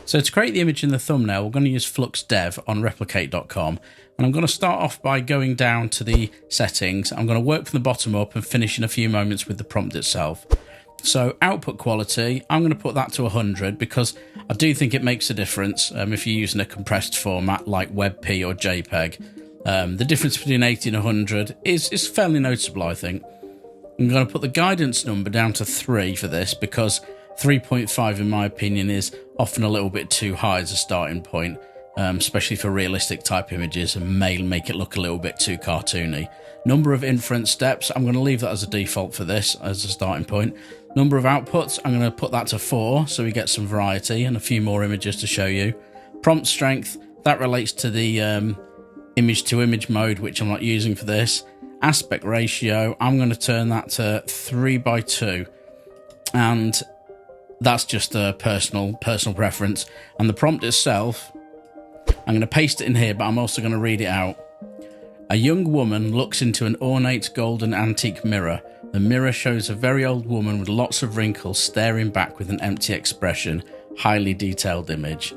So to create the image in the thumbnail, we're going to use Flux Dev on replicate.com. And I'm going to start off by going down to the settings. I'm going to work from the bottom up and finish in a few moments with the prompt itself. So output quality, I'm going to put that to 100 because I do think it makes a difference if you're using a compressed format like WebP or JPEG. The difference between 80 and 100 is fairly noticeable, I think. I'm going to put the guidance number down to 3 for this because 3.5 in my opinion is often a little bit too high as a starting point, especially for realistic type images, and may make it look a little bit too cartoony. Number of inference steps, I'm going to leave that as a default for this as a starting point. Number of outputs, I'm going to put that to 4 so we get some variety and a few more images to show you. Prompt strength, that relates to the image to image mode, which I'm not using for this. Aspect ratio, I'm going to turn that to 3:2, and that's just a personal preference. And the prompt itself, I'm going to paste it in here, but I'm also going to read it out. A young woman looks into an ornate golden antique mirror. The mirror shows a very old woman with lots of wrinkles staring back with an empty expression. Highly detailed image.